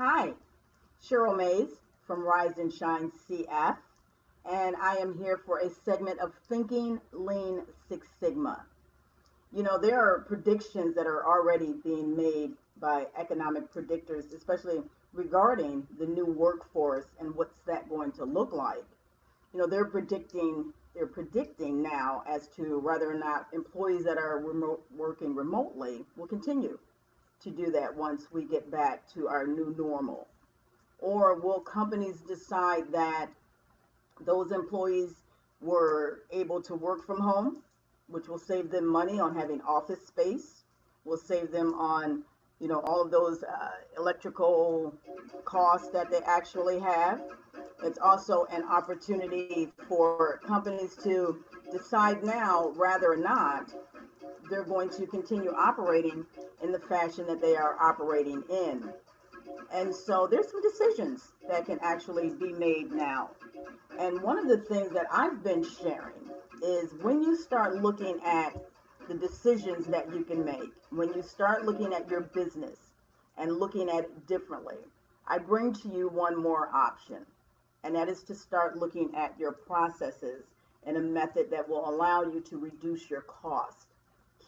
Hi, Cheryl Mays from Rise and Shine CF, and I am here for a segment of Thinking Lean Six Sigma. You know, there are predictions that are already being made by economic predictors, especially regarding the new workforce and what's that going to look like. They're predicting now as to whether or not employees that are working remotely will continue to do that once we get back to our new normal. Or will companies decide that those employees were able to work from home, which will save them money on having office space, will save them on, all of those electrical costs that they actually have. It's also an opportunity for companies to decide now, rather or not, they're going to continue operating in the fashion that they are operating in. And so there's some decisions that can actually be made now. And one of the things that I've been sharing is when you start looking at the decisions that you can make, when you start looking at your business and looking at it differently, I bring to you one more option, and that is to start looking at your processes in a method that will allow you to reduce your cost,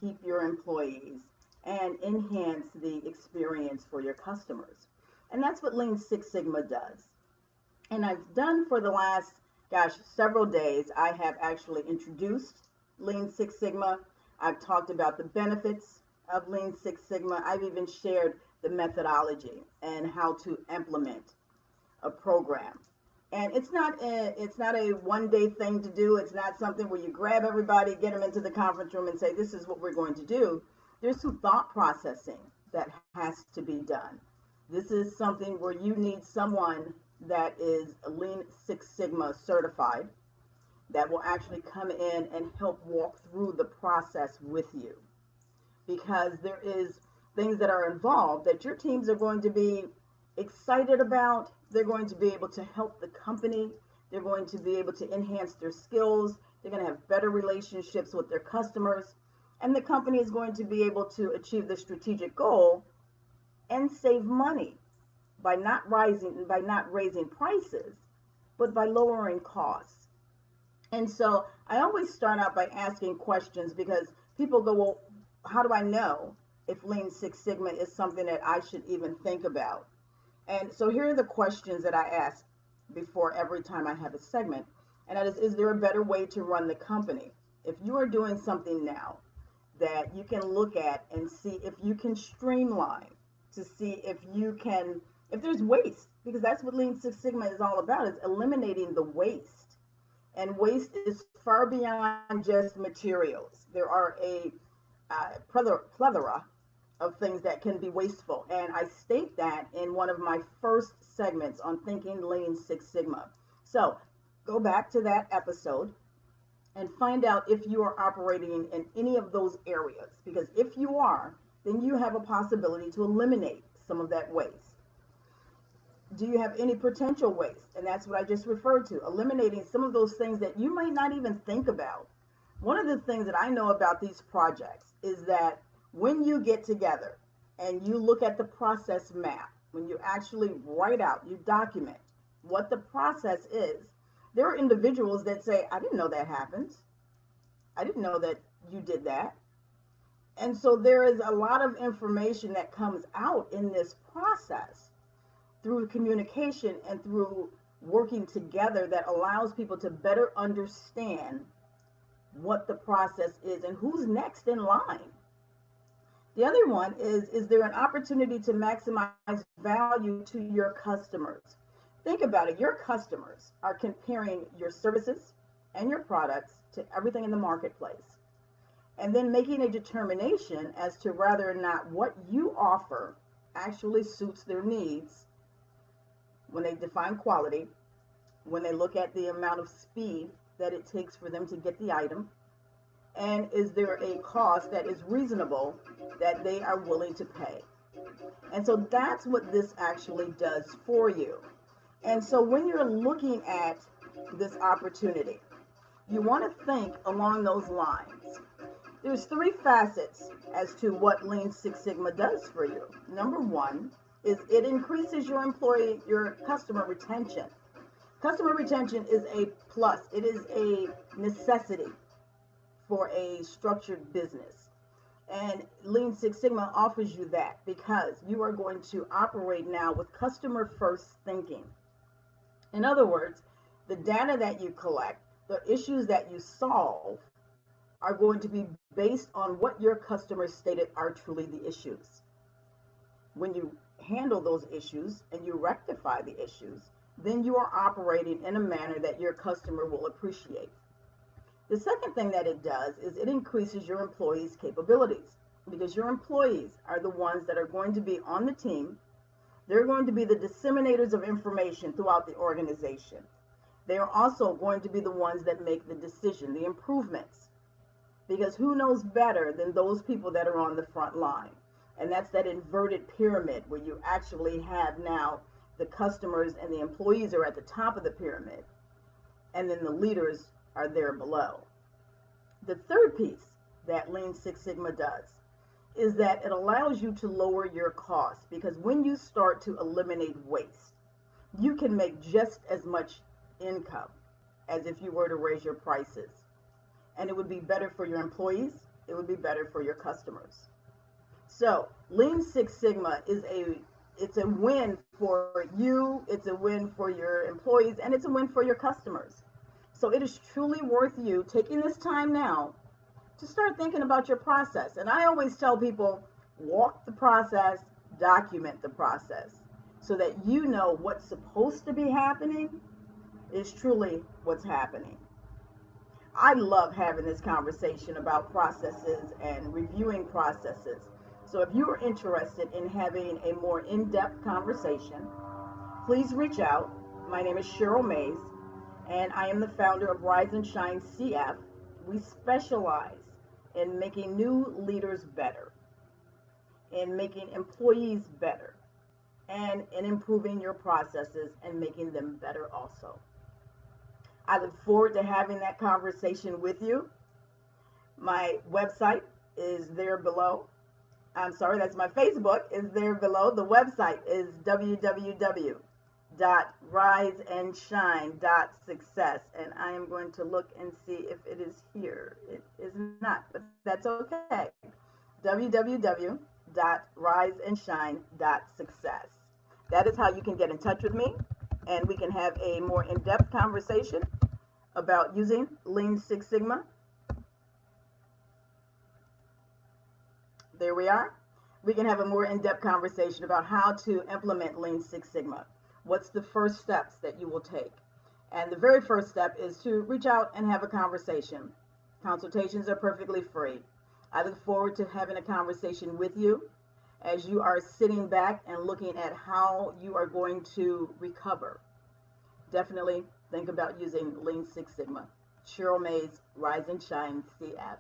keep your employees, and enhance the experience for your customers. And that's what Lean Six Sigma does. And I've done for the last, several days, I have actually introduced Lean Six Sigma. I've talked about the benefits of Lean Six Sigma. I've even shared the methodology and how to implement a program. And it's not a one day thing to do. It's not something where you grab everybody, get them into the conference room and say, this is what we're going to do. There's some thought processing that has to be done. This is something where you need someone that is Lean Six Sigma certified that will actually come in and help walk through the process with you, because there is things that are involved that your teams are going to be excited about. They're going to be able to help the company. They're going to be able to enhance their skills. They're going to have better relationships with their customers. And the company is going to be able to achieve the strategic goal and save money by not raising prices, but by lowering costs. And so I always start out by asking questions, because people go, well, how do I know if Lean Six Sigma is something that I should even think about? And so here are the questions that I ask before every time I have a segment. And that is there a better way to run the company? If you are doing something now that you can look at and see if you can streamline, to see if there's waste, because that's what Lean Six Sigma is all about, is eliminating the waste. And waste is far beyond just materials. There are a plethora of things that can be wasteful. And I state that in one of my first segments on Thinking Lean Six Sigma. So go back to that episode and find out if you are operating in any of those areas. Because if you are, then you have a possibility to eliminate some of that waste. Do you have any potential waste? And that's what I just referred to, eliminating some of those things that you might not even think about. One of the things that I know about these projects is that when you get together and you look at the process map, when you actually write out, you document what the process is, there are individuals that say, I didn't know that happens. I didn't know that you did that. And so there is a lot of information that comes out in this process through communication and through working together that allows people to better understand what the process is and who's next in line. The other one is there an opportunity to maximize value to your customers? Think about it. Your customers are comparing your services and your products to everything in the marketplace, and then making a determination as to whether or not what you offer actually suits their needs when they define quality, when they look at the amount of speed that it takes for them to get the item, and is there a cost that is reasonable that they are willing to pay. And so that's what this actually does for you. And so when you're looking at this opportunity, you want to think along those lines. There's three facets as to what Lean Six Sigma does for you. Number one is it increases your customer retention. Customer retention is a plus. It is a necessity for a structured business. And Lean Six Sigma offers you that because you are going to operate now with customer first thinking. In other words, the data that you collect, the issues that you solve, are going to be based on what your customers stated are truly the issues. When you handle those issues and you rectify the issues, then you are operating in a manner that your customer will appreciate. The second thing that it does is it increases your employees' capabilities because your employees are the ones that are going to be on the team. They're going to be the disseminators of information throughout the organization. They are also going to be the ones that make the decision, the improvements, because who knows better than those people that are on the front line? And that's that inverted pyramid where you actually have now the customers and the employees are at the top of the pyramid, and then the leaders are there below. The third piece that Lean Six Sigma does is that it allows you to lower your costs, because when you start to eliminate waste, you can make just as much income as if you were to raise your prices. And it would be better for your employees, it would be better for your customers. So Lean Six Sigma it's a win for you, it's a win for your employees, and it's a win for your customers. So it is truly worth you taking this time now to start thinking about your process. And I always tell people, walk the process, document the process, so that you know what's supposed to be happening is truly what's happening. I love having this conversation about processes and reviewing processes. So if you are interested in having a more in-depth conversation, please reach out. My name is Cheryl Mays, and I am the founder of Rise and Shine CF. We specialize in making new leaders better, in making employees better, and in improving your processes and making them better also. I look forward to having that conversation with you. My website is there below. I'm sorry, that's my Facebook is there below. The website is www.riseandshine.success. And I am going to look and see if it is here. It is not, but that's okay. www.riseandshine.success. That is how you can get in touch with me, and we can have a more in-depth conversation about using Lean Six Sigma. There we are. We can have a more in-depth conversation about how to implement Lean Six Sigma. What's the first steps that you will take? And the very first step is to reach out and have a conversation. Consultations are perfectly free. I look forward to having a conversation with you as you are sitting back and looking at how you are going to recover. Definitely think about using Lean Six Sigma. Cheryl Mays, Rise and Shine CF.